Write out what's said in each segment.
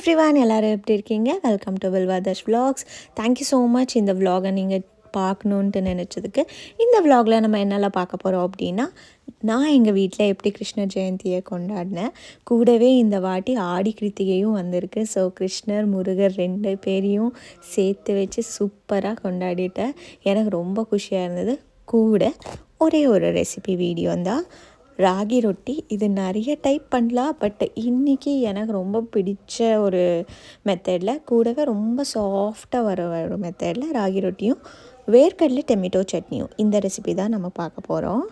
Everyone எல்லாரும் எப்படி இருக்கீங்க? வெல்கம் டு வில்வாதர்ஸ் vlogs. தேங்க்யூ ஸோ மச் இந்த vlog-அ நீங்கள் பார்க்கணுன்ட்டு நினச்சதுக்கு. இந்த vlog-ல நம்ம என்னெல்லாம் பார்க்க போகிறோம் அப்படின்னா, நான் எங்கள் வீட்டில் எப்படி கிருஷ்ணர் ஜெயந்தியை கொண்டாடினேன். கூடவே இந்த வாட்டி ஆடி கிருத்திகையும் வந்திருக்கு. ஸோ கிருஷ்ணர் முருகர் 2 பேரையும் சேர்த்து வச்சு சூப்பராக கொண்டாடிட்டேன். எனக்கு ரொம்ப குஷியாக இருந்தது. கூட ஒரே ஒரு ரெசிபி வீடியோ தான், ராகி ரொட்டி. இது நிறைய டைப் பண்ணலாம், பட் இன்றைக்கி எனக்கு ரொம்ப பிடிச்ச ஒரு மெத்தடில், கூடவே ரொம்ப சாஃப்டாக வர ஒரு மெத்தடில் ராகி ரொட்டியும் வேர்க்கடலை டொமேட்டோ சட்னியும், இந்த ரெசிபி தான் நம்ம பார்க்க போகிறோம்.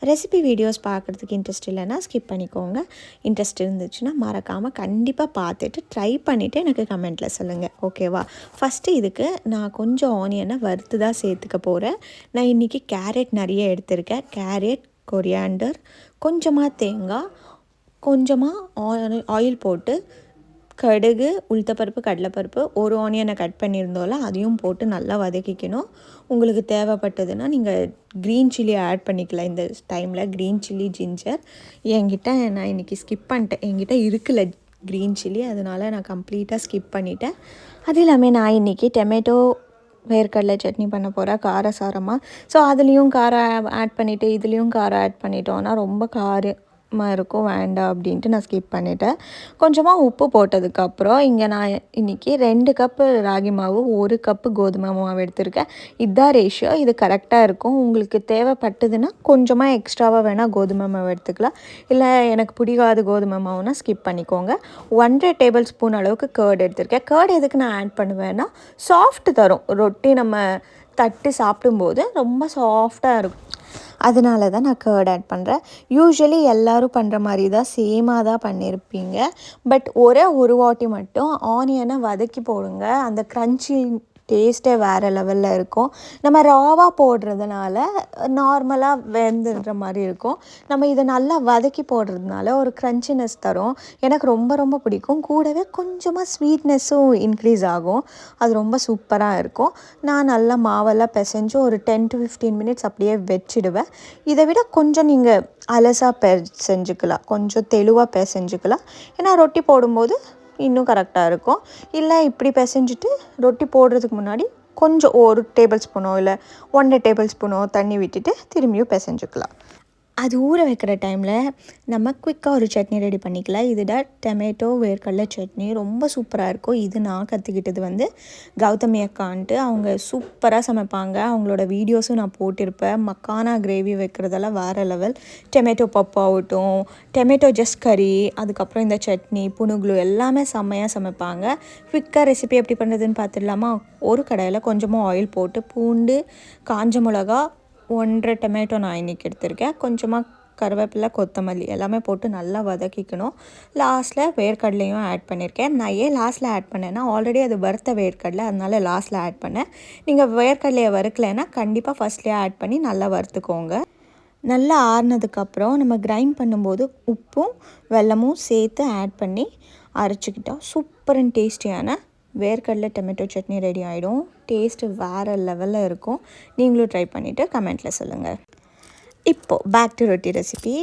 ரெசிபி வீடியோஸ் பார்க்குறதுக்கு இன்ட்ரெஸ்ட் இல்லைன்னா ஸ்கிப் பண்ணிக்கோங்க. இன்ட்ரெஸ்ட் இருந்துச்சுன்னா மறக்காமல் கண்டிப்பாக பார்த்துட்டு ட்ரை பண்ணிவிட்டு எனக்கு கமெண்ட்டில் சொல்லுங்கள், ஓகேவா? ஃபஸ்ட்டு இதுக்கு நான் கொஞ்சம் ஆனியனை வறுத்து தான் சேர்த்துக்க போகிறேன். நான் இன்றைக்கி கேரட் நிறைய எடுத்திருக்கேன். கேரட், கொரியாண்டர், கொஞ்சமாக தேங்காய், கொஞ்சமாக ஆயில் போட்டு, கடுகு, உளுத்தப்பருப்பு, கடலைப்பருப்பு, ஒரு ஆனியனை கட் பண்ணியிருந்தோம்ல அதையும் போட்டு நல்லா வதக்கிக்கணும். உங்களுக்கு தேவைப்பட்டதுன்னா நீங்கள் க்ரீன் சில்லி ஆட் பண்ணிக்கலாம். இந்த டைமில் க்ரீன் சில்லி, ஜிஞ்சர் என்கிட்ட நான் இன்றைக்கி ஸ்கிப் பண்ணிட்டேன். என்கிட்ட இருக்குல்ல க்ரீன் சில்லி, அதனால் நான் கம்ப்ளீட்டாக ஸ்கிப் பண்ணிட்டேன். அது இல்லாமல் நான் இன்றைக்கி டொமேட்டோ வேர்க்கடலை சட்னி பண்ண போகிறேன், காரசாரமாக. ஸோ அதுலேயும் காரம் ஆட் பண்ணிவிட்டு இதுலேயும் காரம் ஆட் பண்ணிட்டோன்னா ரொம்ப காரமாக இருக்கும், வேண்டாம் அப்படின்ட்டு நான் ஸ்கிப் பண்ணிட்டேன். கொஞ்சமாக உப்பு போட்டதுக்கப்புறம் இங்கே நான் இன்றைக்கி 2 கப்பு ராகி மாவு, 1 கப்பு கோதுமை மாவு எடுத்திருக்கேன். இதுதான் ரேஷியோ, இது கரெக்டாக இருக்கும். உங்களுக்கு தேவைப்பட்டதுன்னா கொஞ்சமாக எக்ஸ்ட்ராவாக வேணால் கோதுமை மாவு எடுத்துக்கலாம். இல்லை எனக்கு பிடிக்காத கோதுமை மாவுனா ஸ்கிப் பண்ணிக்கோங்க. 1.5 டேபிள் ஸ்பூன் அளவுக்கு கர்ட் எடுத்திருக்கேன். கர்ட் எதுக்கு நான் ஆட் பண்ணுவேன்னா, சாஃப்ட் தரும். ரொட்டி நம்ம தட்டு சாப்பிடும்போது ரொம்ப சாஃப்டாக இருக்கும், அதனால தான் நான் கர்ட் ஆட் பண்ணுறேன். யூஸ்வலி எல்லோரும் பண்ணுற மாதிரி தான், சேமாக தான் பண்ணியிருப்பீங்க. பட் ஒரு வாட்டி மட்டும் ஆனியனை வதக்கி போடுங்க. அந்த க்ரன்ச்சி டேஸ்ட்டே வேறு லெவலில் இருக்கும். நம்ம ராவாக போடுறதுனால நார்மலாக வெந்துடுற மாதிரி இருக்கும். நம்ம இதை நல்லா வதக்கி போடுறதுனால ஒரு க்ரன்ச்சினஸ் தரும். எனக்கு ரொம்ப ரொம்ப பிடிக்கும். கூடவே கொஞ்சமாக ஸ்வீட்னஸும் இன்க்ரீஸ் ஆகும். அது ரொம்ப சூப்பராக இருக்கும். நான் நல்லா மாவெல்லாம் பிசைஞ்சு ஒரு 10 to 15 மினிட்ஸ் அப்படியே வச்சிடுவேன். இதை விட கொஞ்சம் நீங்கள் அலசாக பிசைஞ்சுக்கலாம், கொஞ்சம் தெளிவாக பிசைஞ்சுக்கலாம். ஏன்னா ரொட்டி போடும்போது இன்னும் கரெக்டாக இருக்கும். இல்லை இப்படி பிசைஞ்சிட்டு ரொட்டி போடுறதுக்கு முன்னாடி கொஞ்சம் 1 டேபிள் ஸ்பூனோ இல்லை 1.5 டேபிள் ஸ்பூனோ தண்ணி விட்டுட்டு திரும்பியும் பிசைஞ்சுக்கலாம். அது ஊற வைக்கிற டைமில் நம்ம குயிக்காக ஒரு சட்னி ரெடி பண்ணிக்கலாம். இதுதான் டொமேட்டோ வேர்க்கடலை சட்னி, ரொம்ப சூப்பராக இருக்கும். இது நான் கற்றுக்கிட்டது வந்து கௌதமி அக்கான்ட்டு, அவங்க சூப்பராக சமைப்பாங்க. அவங்களோட வீடியோஸும் நான் போட்டிருப்பேன். மக்கானா கிரேவி வைக்கிறதெல்லாம் வேறு லெவல். டொமேட்டோ பப்பு ஆகட்டும், டொமேட்டோ ஜஸ்ட் கறி, அதுக்கப்புறம் இந்த சட்னி, புனுகுலு எல்லாமே செம்மையாக சமைப்பாங்க. குயிக்காக ரெசிபி எப்படி பண்ணுறதுன்னு பார்த்துடலாமா? ஒரு கடாயில் கொஞ்சமாக ஆயில் போட்டு, பூண்டு, காஞ்ச மிளகா, 1.5 டொமேட்டோ நான் இன்றைக்கி எடுத்திருக்கேன், கொஞ்சமாக கருவேப்பிலை, கொத்தமல்லி எல்லாமே போட்டு நல்லா வதக்கிக்கணும். லாஸ்ட்டில் வேர்க்கடலையும் ஆட் பண்ணியிருக்கேன். நான் ஏன் லாஸ்ட்டில் ஆட் பண்ணேன்னா, ஆல்ரெடி அது வறுத்த வேர்க்கடலை, அதனால லாஸ்ட்டில் ஆட் பண்ணேன். நீங்கள் வேர்க்கடலையை வறுக்கலைன்னா கண்டிப்பாக ஃபஸ்ட்லேயே ஆட் பண்ணி நல்லா வறுத்துக்கோங்க. நல்லா ஆறுனதுக்கப்புறம் நம்ம கிரைண்ட் பண்ணும்போது உப்பும் வெல்லமும் சேர்த்து ஆட் பண்ணி அரைச்சிக்கிட்டோம். சூப்பர் அண்ட் டேஸ்டியான வேர்க்கடலை டொமேட்டோ சட்னி ரெடி ஆகிடும். டேஸ்ட்டு வேறு லெவலில் இருக்கும். நீங்களும் ட்ரை பண்ணிவிட்டு கமெண்ட்டில் சொல்லுங்கள். இப்போது பேக் டு ரொட்டி ரெசிபி.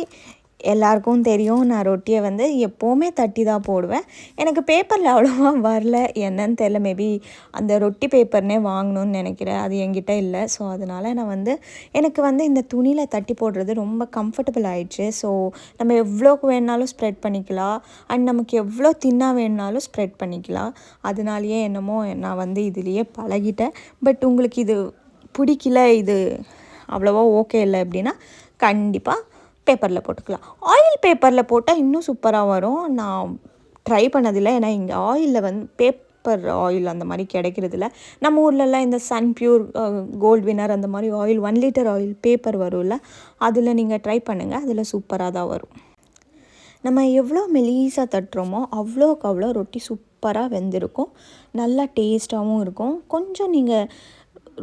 எல்லாருக்கும் தெரியும், நான் ரொட்டியை வந்து எப்போவுமே தட்டி தான் போடுவேன். எனக்கு பேப்பரில் அவ்வளோவா வரல, என்னன்னு தெரில. மேபி அந்த ரொட்டி பேப்பர்னே வாங்கணும்னு நினைக்கிறேன், அது என்கிட்ட இல்லை. ஸோ அதனால் நான் வந்து எனக்கு வந்து இந்த துணியில் தட்டி போடுறது ரொம்ப கம்ஃபர்டபுள் ஆகிடுச்சு. ஸோ நம்ம எவ்வளோக்கு வேணாலும் ஸ்ப்ரெட் பண்ணிக்கலாம், அண்ட் நமக்கு எவ்வளோ தின்னாக வேணுனாலும் ஸ்ப்ரெட் பண்ணிக்கலாம். அதனாலேயே என்னமோ நான் வந்து இதுலேயே பழகிட்டேன். பட் உங்களுக்கு இது பிடிக்கல, இது அவ்வளோவா ஓகே இல்லை அப்படின்னா கண்டிப்பாக பேப்பரில் போட்டுக்கலாம். ஆயில் பேப்பரில் போட்டால் இன்னும் சூப்பராக வரும். நான் ட்ரை பண்ணதில்லை, ஏன்னா இங்கே ஆயிலில் வந்து பேப்பர் ஆயில் அந்த மாதிரி கிடைக்கிறதில்ல. நம்ம ஊர்லலாம் இந்த சன் பியூர், கோல்ட் வினர் அந்த மாதிரி ஆயில் 1 லிட்டர் ஆயில் பேப்பர் வரும்ல, அதில் நீங்கள் ட்ரை பண்ணுங்கள், அதில் சூப்பராக தான் வரும். நம்ம எவ்வளோ மெலீஸாக தட்டுறோமோ அவ்வளோக்கு அவ்வளோ ரொட்டி சூப்பராக வெந்திருக்கும், நல்லா டேஸ்ட்டாகவும் இருக்கும். கொஞ்சம் நீங்கள்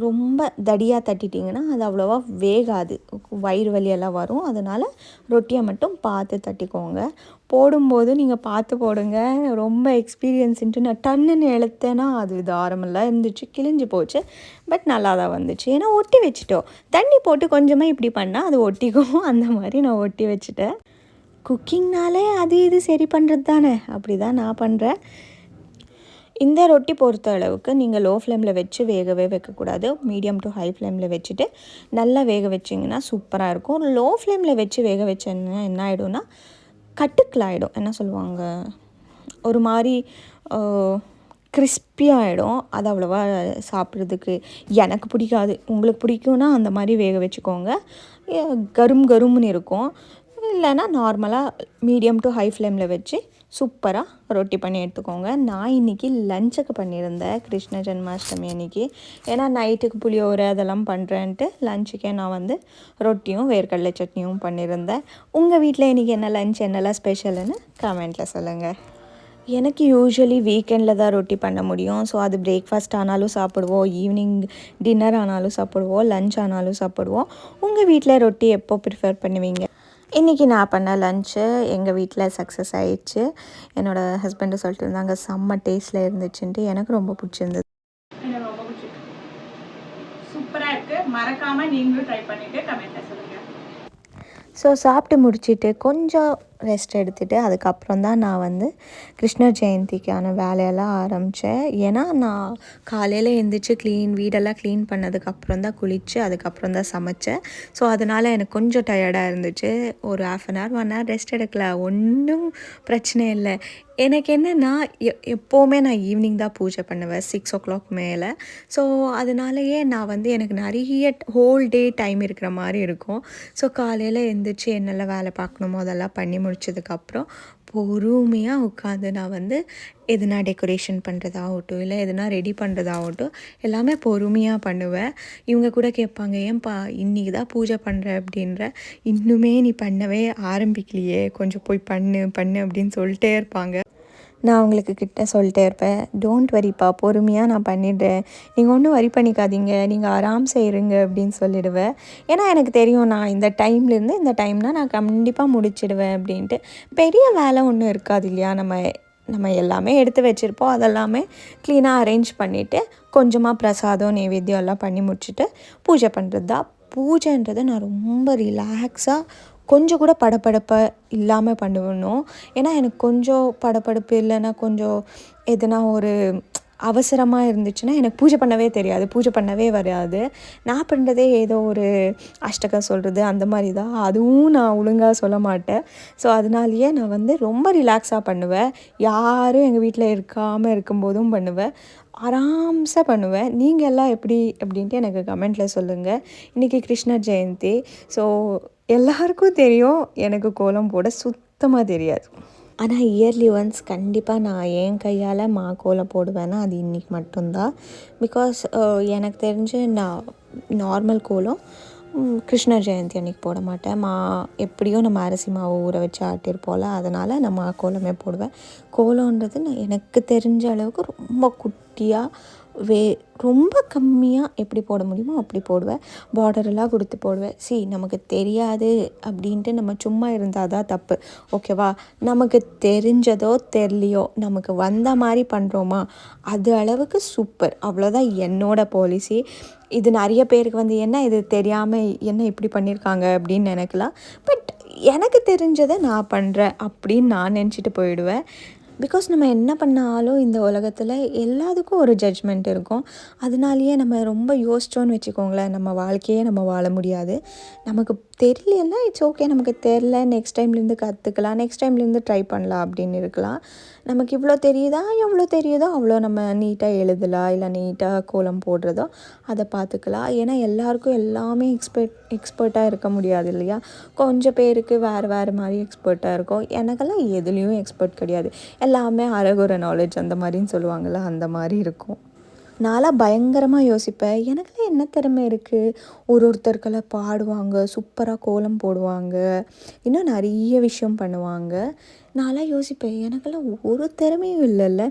ரொம்ப தடியாக தட்டிட்டிங்கன்னா அது அவ்வளோவா வேகாது, வயிறு வலியெல்லாம் வரும். அதனால் ரொட்டியை மட்டும் பார்த்து தட்டிக்கோங்க. போடும்போது நீங்கள் பார்த்து போடுங்க. ரொம்ப எக்ஸ்பீரியன்ஸுன்ட்டு நான் டன்னுன்னு இழுத்தேன்னா அது தாரமெல்லாம் இருந்துச்சு, கிழிஞ்சு போச்சு. பட் நல்லா தான் வந்துச்சு, ஏன்னா ஒட்டி வச்சுட்டோம். தண்ணி போட்டு கொஞ்சமாக இப்படி பண்ணால் அது ஒட்டிக்கும், அந்த மாதிரி நான் ஒட்டி வச்சுட்டேன். குக்கிங்னாலே அது இது சரி பண்ணுறது தானே, அப்படி தான் நான் பண்ணுறேன். இந்த ரொட்டி பொறுத்த அளவுக்கு நீங்கள் லோ ஃப்ளேமில் வச்சு வேகவே வைக்கக்கூடாது. மீடியம் டு ஹை ஃப்ளேமில் வச்சுட்டு நல்லா வேக வச்சிங்கன்னா சூப்பராக இருக்கும். லோ ஃப்ளேமில் வச்சு வேக வச்சேன்னா என்ன ஆகிடும்னா கட்டுக்கலாயிடும். என்ன சொல்லுவாங்க, ஒரு மாதிரி கிறிஸ்பியாகிடும். அது அவ்வளோவா சாப்பிட்றதுக்கு எனக்கு பிடிக்காது. உங்களுக்கு பிடிக்கும்னா அந்த மாதிரி வேக வச்சுக்கோங்க. கரும்னு இருக்கும். இல்லைன்னா நார்மலாக மீடியம் டு ஹை ஃப்ளேமில் வச்சு சூப்பராக ரொட்டி பண்ணி எடுத்துக்கோங்க. நான் இன்றைக்கி லஞ்சுக்கு பண்ணியிருந்தேன் கிருஷ்ண ஜென்மாஷ்டமி அன்றைக்கி. ஏன்னா நைட்டுக்கு புளியோரை அதெல்லாம் பண்ணுறேன்ட்டு லஞ்சுக்கே நான் வந்து ரொட்டியும் வேர்க்கடலை சட்னியும் பண்ணியிருந்தேன். உங்கள் வீட்டில் இன்றைக்கி என்ன லஞ்ச், என்னெல்லாம் ஸ்பெஷல்னு கமெண்ட்டில் சொல்லுங்கள். எனக்கு யூஸ்வலி வீக்கெண்டில் தான் ரொட்டி பண்ண முடியும். ஸோ அது பிரேக்ஃபாஸ்ட் ஆனாலும் சாப்பிடுவோம், ஈவினிங் டின்னர் ஆனாலும் சாப்பிடுவோம், லஞ்ச் ஆனாலும் சாப்பிடுவோம். உங்கள் வீட்டில் ரொட்டி எப்போ ப்ரிஃபர் பண்ணுவீங்க? இன்றைக்கி நான் பண்ண லஞ்சு எங்கள் வீட்டில் சக்ஸஸ் ஆயிடுச்சு. என்னோடய ஹஸ்பண்டு சொல்லிட்டு இருந்தாங்க செம்ம டேஸ்ட்டில் இருந்துச்சுன்ட்டு. எனக்கு ரொம்ப பிடிச்சிருந்தது. எனக்கு ரொம்ப பிடிச்சிருக்கு, சூப்பராக இருக்குது. மறக்காமல் நீங்களும் ட்ரை பண்ணிவிட்டு கமெண்ட்டில் சொல்லுங்கள். ஸோ சாப்பிட்டு முடிச்சுட்டு கொஞ்சம் ரெஸ்ட் எடுத்துகிட்டு அதுக்கப்புறம் தான் நான் வந்து கிருஷ்ணர் ஜெயந்திக்கான வேலையெல்லாம் ஆரம்பித்தேன். ஏன்னா நான் காலையில் எழுந்திரிச்சு வீடெல்லாம் க்ளீன் பண்ணதுக்கப்புறம் தான் குளித்து அதுக்கப்புறம் தான் சமைச்சேன். ஸோ அதனால் எனக்கு கொஞ்சம் டயர்டாக இருந்துச்சு. ஒரு 1/2 1 ஹவர் ரெஸ்ட் எடுக்கல, ஒன்றும் பிரச்சனை இல்லை. எனக்கு என்னென்னா எப்போவுமே நான் ஈவினிங் தான் பூஜை பண்ணுவேன், 6 o'clock மேலே. ஸோ அதனாலேயே நான் வந்து எனக்கு நிறைய ஹோல் டே டைம் இருக்கிற மாதிரி இருக்கும். ஸோ காலையில் எழுந்திரிச்சு என்னெல்லாம் வேலை பார்க்கணுமோ அதெல்லாம் பண்ணி முடிச்சதுக்கப்புறம் பொறுமையாக உட்காந்து நான் வந்து எதுனா டெக்கரேஷன் பண்ணுறதாகட்டும், இல்லை எதுனா ரெடி பண்ணுறதாகட்டும் எல்லாமே பொறுமையாக பண்ணுவேன். இவங்க கூட கேட்பாங்க, ஏன்பா இன்றைக்கி தான் பூஜை பண்ணுற அப்படின்ற, இன்னுமே நீ பண்ணவே ஆரம்பிக்கலையே, கொஞ்சம் போய் பண்ணு அப்படின்னு சொல்லிட்டே இருப்பாங்க. நான் அவங்களுக்கு கிட்ட சொல்லிட்டே இருப்பேன், டோன்ட் வரிப்பா, பொறுமையாக நான் பண்ணிடுறேன், நீங்கள் ஒன்றும் வரி பண்ணிக்காதீங்க, நீங்கள் ஆராம்சே இருங்க அப்படின்னு சொல்லிடுவேன். ஏன்னா எனக்கு தெரியும் நான் இந்த டைம்லேருந்து இந்த டைம்னால் நான் கண்டிப்பாக முடிச்சிடுவேன் அப்படின்ட்டு. பெரிய வேலை ஒன்றும் இருக்காது இல்லையா, நம்ம எல்லாமே எடுத்து வச்சுருப்போம், அதெல்லாமே க்ளீனாக அரேஞ்ச் பண்ணிவிட்டு கொஞ்சமாக பிரசாதம் நைவேத்தியம் எல்லாம் பண்ணி முடிச்சுட்டு பூஜை பண்ணுறது தான். பூஜைன்றது நான் ரொம்ப ரிலாக்ஸாக கொஞ்சம் கூட படபடப்பை இல்லாமல் பண்ணுவேணும். ஏன்னா எனக்கு கொஞ்சம் படபடப்பு இல்லைன்னா கொஞ்சம் எதுனா ஒரு அவசரமாக இருந்துச்சுன்னா எனக்கு பூஜை பண்ணவே தெரியாது, பூஜை பண்ணவே வராது. நான் பண்ணுறதே ஏதோ ஒரு அஷ்டகம் சொல்கிறது அந்த மாதிரி தான், அதுவும் நான் ஒழுங்காக சொல்ல மாட்டேன். ஸோ அதனாலேயே நான் வந்து ரொம்ப ரிலாக்ஸாக பண்ணுவேன். யாரும் எங்கள் வீட்டில் இருக்கும்போதும் பண்ணுவேன், ஆராம்சாக பண்ணுவேன். நீங்கள் எல்லாம் எப்படி அப்படின்ட்டு எனக்கு கமெண்ட்டில் சொல்லுங்கள். இன்றைக்கி கிருஷ்ணர் ஜெயந்தி. ஸோ எல்லாருக்கும் தெரியும் எனக்கு கோலம் போட சுத்தமாக தெரியாது. ஆனால் இயர்லி ஒன்ஸ் கண்டிப்பாக நான் என் கையால் கோலம் போடுவேன்னா அது இன்றைக்கி மட்டும்தான். பிகாஸ் எனக்கு தெரிஞ்சு நான் நார்மல் கோலம் கிருஷ்ணர் ஜெயந்தி அன்றைக்கி போட மாட்டேன். எப்படியும் நம்ம அரிசி மாவு ஊற வச்சு ஆட்டியிருப்போம்ல, அதனால் நான் கோலமே போடுவேன். கோலன்றது நான் எனக்கு தெரிஞ்ச அளவுக்கு ரொம்ப குட்டியாக ரொம்ப கம்மியாக எப்படி போட முடியுமோ அப்படி போடுவேன். பார்டரெல்லாம் கொடுத்து போடுவேன். நமக்கு தெரியாது அப்படின்ட்டு நம்ம சும்மா இருந்தால் தான் தப்பு, ஓகேவா? நமக்கு தெரிஞ்சதோ தெரியலையோ நமக்கு வந்த மாதிரி பண்ணுறோமா அது அளவுக்கு சூப்பர், அவ்வளோதான் என்னோட பாலிசி. இது நிறைய பேருக்கு வந்து என்ன இது தெரியாமல் என்ன இப்படி பண்ணியிருக்காங்க அப்படின்னு நினைக்கலாம். பட் எனக்கு தெரிஞ்சதை நான் பண்ணுறேன் அப்படின்னு நான் நினச்சிட்டு போயிடுவேன். பிகாஸ் நம்ம என்ன பண்ணாலும் இந்த உலகத்தில் எல்லாத்துக்கும் ஒரு ஜட்ஜ்மெண்ட் இருக்கும். அதனாலேயே நம்ம ரொம்ப யோசிச்சோன்னு வச்சுக்கோங்களேன், நம்ம வாழ்க்கையே நம்ம வாழ முடியாது. நமக்கு தெரியலன்னா இட்ஸ் ஓகே, நமக்கு தெரில, நெக்ஸ்ட் டைம்லேருந்து கற்றுக்கலாம், நெக்ஸ்ட் டைம்லேருந்து ட்ரை பண்ணலாம் அப்படின்னு இருக்கலாம். நமக்கு இவ்வளோ எவ்வளோ தெரியுதோ அவ்வளோ நம்ம நீட்டாக எழுதலாம், இல்லை நீட்டாக கோலம் போடுறதோ அதை பார்த்துக்கலாம். ஏன்னா எல்லாருக்கும் எல்லாமே எக்ஸ்பர்ட்டாக இருக்க முடியாது இல்லையா? கொஞ்சம் பேருக்கு வேறு மாதிரி எக்ஸ்பர்ட்டாக இருக்கும். எனக்கெல்லாம் எதுலேயும் எக்ஸ்பர்ட் கிடையாது, எல்லாமே அரகுர நாலேஜ் அந்த மாதிரின்னு சொல்லுவாங்கள்ல, அந்த மாதிரி இருக்கும். நான்லாம் பயங்கரமாக யோசிப்பேன், எனக்கெல்லாம் என்ன திறமை இருக்குது, ஒருத்தருக்கெல்லாம் பாடுவாங்க, சூப்பராக கோலம் போடுவாங்க, இன்னும் நிறைய விஷயம் பண்ணுவாங்க. நான்லாம் யோசிப்பேன், எனக்கெல்லாம் ஒரு திறமையும் இல்லைல்ல.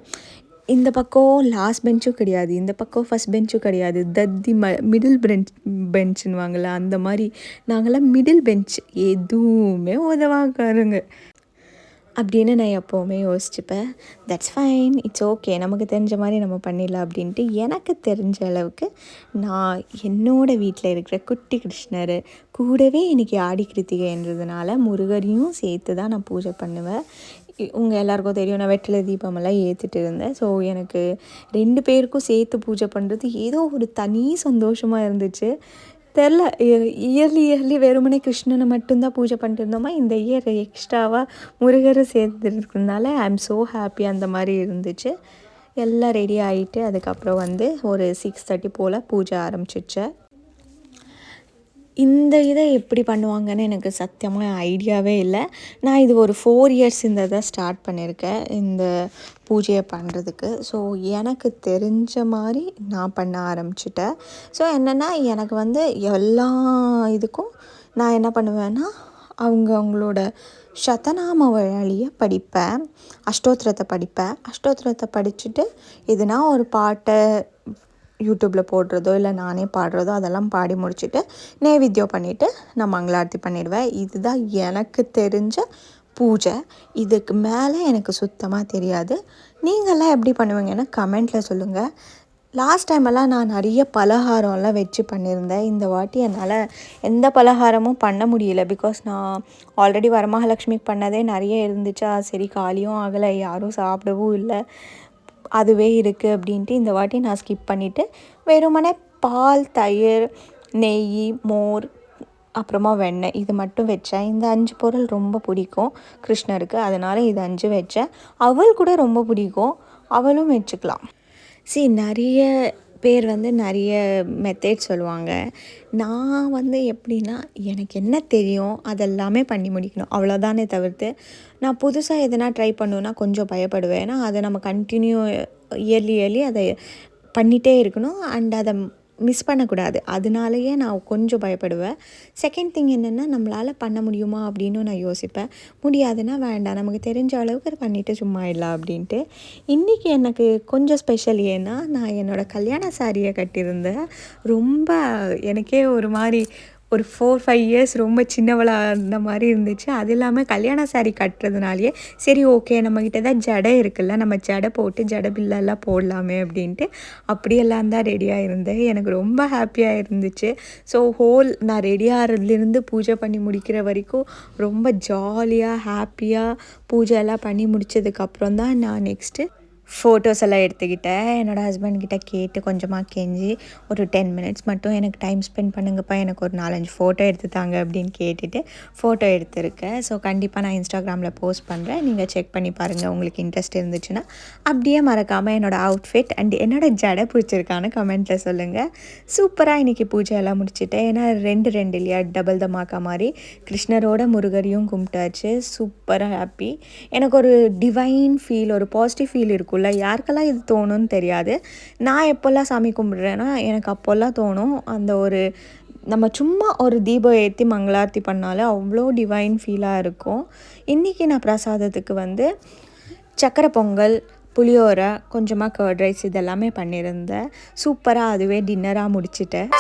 இந்த பக்கம் லாஸ்ட் பெஞ்சும் கிடையாது, இந்த பக்கம் ஃபஸ்ட் பெஞ்சும் கிடையாது, மிடில் பெஞ்சுன்னுவாங்கள்ல அந்த மாதிரி. நாங்கள்லாம் மிடில் பெஞ்ச், எதுவுமே உதவாக்காருங்க அப்படின்னு நான் எப்போவுமே யோசிச்சுப்பேன். தட்ஸ் ஃபைன், இட்ஸ் ஓகே, நமக்கு தெரிஞ்ச மாதிரி நம்ம பண்ணிடலாம் அப்படின்ட்டு எனக்கு தெரிஞ்ச அளவுக்கு நான் என்னோடய வீட்டில் இருக்கிற குட்டி கிருஷ்ணர் கூடவே இன்றைக்கி ஆடி கிருத்திகைன்றதுனால முருகரையும் சேர்த்து தான் நான் பூஜை பண்ணுவேன். உங்கள் எல்லாருக்கும் தெரியும் நான் வெற்றிலை தீபமெல்லாம் ஏற்றிட்டு இருந்தேன். ஸோ எனக்கு 2 பேருக்கும் சேர்த்து பூஜை பண்ணுறது ஏதோ ஒரு தனி சந்தோஷமாக இருந்துச்சு. தெரில, இயர்லி வெறுமனே கிருஷ்ணனை மட்டும்தான் பூஜை பண்ணிட்டு இருந்தோமா, இந்த இயர் எக்ஸ்ட்ராவாக முருகரை சேர்த்துருக்கிறதுனால ஐ எம் ஸோ ஹாப்பி. அந்த மாதிரி இருந்துச்சு. எல்லாம் ரெடி ஆகிட்டு அதுக்கப்புறம் வந்து ஒரு 6:30 போல் பூஜை ஆரம்பிச்சிச்சு. இந்த இதை எப்படி பண்ணுவாங்கன்னு எனக்கு சத்தியமாக ஐடியாவே இல்லை. நான் இது ஒரு 4 இயர்ஸ் இந்த இதை ஸ்டார்ட் பண்ணியிருக்கேன், இந்த பூஜையை பண்ணுறதுக்கு. ஸோ எனக்கு தெரிஞ்ச மாதிரி நான் பண்ண ஆரம்பிச்சிட்டேன். ஸோ என்னென்னா எனக்கு வந்து எல்லா இதுக்கும் நான் என்ன பண்ணுவேன்னா அவங்களோட சதநாம வழியை படிப்பேன், அஷ்டோத்திரத்தை படிப்பேன். அஷ்டோத்திரத்தை படிச்சுட்டு எதுனா ஒரு பாட்டை யூடியூப்பில் போடுறதோ இல்லை நானே பாடுறதோ அதெல்லாம் பாடி முடிச்சுட்டு நைவேத்தியம் பண்ணிவிட்டு நான் மங்களாரத்தி பண்ணிடுவேன். இதுதான் எனக்கு தெரிஞ்ச பூஜை. இதுக்கு மேலே எனக்கு சுத்தமாக தெரியாது. நீங்கள்லாம் எப்படி பண்ணுவீங்கன்னு கமெண்ட்டில் சொல்லுங்கள். லாஸ்ட் டைமெல்லாம் நான் நிறைய பலகாரம்லாம் வச்சு பண்ணியிருந்தேன். இந்த வாட்டி என்னால் எந்த பலகாரமும் பண்ண முடியல. பிகாஸ் நான் ஆல்ரெடி வரமகாலட்சுமிக்கு பண்ணதே நிறைய இருந்துச்சா, சரி காலியும் ஆகலை, யாரும் சாப்பிடவும் இல்லை, அதுவே இருக்குது அப்படின்ட்டு இந்த வாட்டி நான் ஸ்கிப் பண்ணிவிட்டு வெறுமனே பால், தயிர், நெய், மோர், அப்புறமா வெண்ணெய் இது மட்டும் வச்சேன். இந்த 5 பொருள் ரொம்ப பிடிக்கும் கிருஷ்ணருக்கு, அதனால் இது 5 வச்சேன். அவள் கூட ரொம்ப பிடிக்கும், அவளும் வச்சுக்கலாம். நிறைய பேர் வந்து நிறைய மெத்தட் சொல்லுவாங்க. நான் வந்து எப்படின்னா எனக்கு என்ன தெரியும் அதெல்லாமே பண்ணி முடிக்கணும், அவ்வளோதானே தவிர்த்து நான் புதுசாக எதனா ட்ரை பண்ணுன்னா கொஞ்சம் பயப்படுவேன். ஏன்னா அதை நம்ம கண்டினியூ இயர்லி அதை பண்ணிகிட்டே இருக்கணும் அண்ட் அதை மிஸ் பண்ணக்கூடாது. அதனாலேயே நான் கொஞ்சம் பயப்படுவேன். செகண்ட் திங் என்னென்னா நம்மளால் பண்ண முடியுமா அப்படின்னு நான் யோசிப்பேன். முடியாதுன்னா வேண்டாம், நமக்கு தெரிஞ்ச அளவுக்கு அதை பண்ணிவிட்டு சும்மா இல்லை அப்படின்ட்டு. இன்றைக்கி எனக்கு கொஞ்சம் ஸ்பெஷல். ஏன்னா நான் என்னோடய கல்யாண சாரியை கட்டியிருந்தேன். ரொம்ப எனக்கே ஒரு மாதிரி ஒரு 4-5 இயர்ஸ் ரொம்ப சின்னவளாக இருந்த மாதிரி இருந்துச்சு. அது இல்லாமல் கல்யாண சாரி கட்டுறதுனாலே சரி ஓகே நம்மக்கிட்ட தான் ஜடை இருக்குல்ல, நம்ம ஜடை போட்டு ஜடை பில்லெல்லாம் போடலாமே அப்படின்ட்டு அப்படியெல்லாம் தான் ரெடியாக இருந்தேன். எனக்கு ரொம்ப ஹாப்பியாக இருந்துச்சு. ஸோ நான் ரெடி ஆகிறதுலேருந்து பூஜை பண்ணி முடிக்கிற வரைக்கும் ரொம்ப ஜாலியாக ஹாப்பியாக பூஜை எல்லாம் பண்ணி முடித்ததுக்கப்புறம் தான் நான் நெக்ஸ்ட்டு ஃபோட்டோஸ் எல்லாம் எடுத்துக்கிட்டேன். என்னோடய ஹஸ்பண்ட்கிட்ட கேட்டு கொஞ்சமாக கெஞ்சி ஒரு 10 மினிட்ஸ் மட்டும் எனக்கு டைம் ஸ்பெண்ட் பண்ணுங்கப்பா, எனக்கு ஒரு 4-5 ஃபோட்டோ எடுத்துத்தாங்க அப்படின்னு கேட்டுட்டு ஃபோட்டோ எடுத்திருக்கேன். ஸோ கண்டிப்பாக நான் இன்ஸ்டாகிராமில் போஸ்ட் பண்ணுறேன், நீங்கள் செக் பண்ணி பாருங்கள் உங்களுக்கு இன்ட்ரெஸ்ட் இருந்துச்சுன்னா. அப்படியே மறக்காமல் என்னோடய அவுட்ஃபிட் அண்ட் என்னோடய ஜடை பிடிச்சிருக்கான்னு கமெண்ட்டில் சொல்லுங்கள். சூப்பராக இன்றைக்கி பூஜை எல்லாம் முடிச்சுட்டேன். ஏன்னா 2 இல்லையா, டபுள் தமாக்கா மாதிரி கிருஷ்ணரோட முருகரையும் கும்பிட்டாச்சு. சூப்பராக ஹாப்பி. எனக்கு ஒரு டிவைன் ஃபீல், ஒரு பாசிட்டிவ் ஃபீல் இருக்கும். யாருக்கெல்லாம் இது தோணும்னு தெரியாது. நான் எப்போல்லாம் சாமி கும்பிட்றேன்னா எனக்கு அப்போல்லாம் தோணும். அந்த ஒரு நம்ம சும்மா ஒரு தீபம் ஏற்றி மங்களாரத்தி பண்ணாலே அவ்வளோ டிவைன் ஃபீலாக இருக்கும். இன்றைக்கி நான் பிரசாதத்துக்கு வந்து சக்கரை பொங்கல், புளியோரை, கொஞ்சமாக கர்ட் ரைஸ் இதெல்லாமே பண்ணியிருந்தேன். சூப்பராக அதுவே டின்னராக முடிச்சிட்டேன்.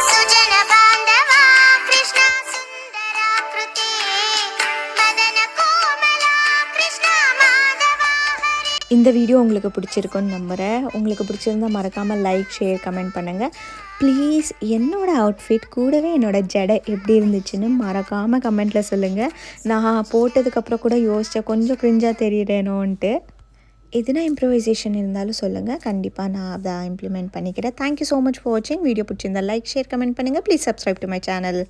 இந்த வீடியோ உங்களுக்கு பிடிச்சிருக்குன்னு நம்புகிறேன். உங்களுக்கு பிடிச்சிருந்தால் மறக்காமல் லைக், ஷேர், கமெண்ட் பண்ணுங்கள் ப்ளீஸ். என்னோடய அவுட்ஃபிட் கூடவே என்னோடய ஜடை எப்படி இருந்துச்சுன்னு மறக்காமல் கமெண்ட்டில் சொல்லுங்கள். நான் போட்டதுக்கப்புறம் கூட யோசித்தேன் கொஞ்சம் க்ரிஞ்சாக தெரியுறேனோன்ட்டு. எதுனா இம்ப்ரவைசேஷன் இருந்தாலும் சொல்லுங்கள், கண்டிப்பாக நான் அதை இம்ப்ளிமெண்ட் பண்ணிக்கிறேன். தேங்க்யூ ஸோ மச் ஃபார் வாட்சிங். வீடியோ பிடிச்சிருந்தால் லைக், ஷேர், கமெண்ட் பண்ணுங்கள். Please subscribe to my channel.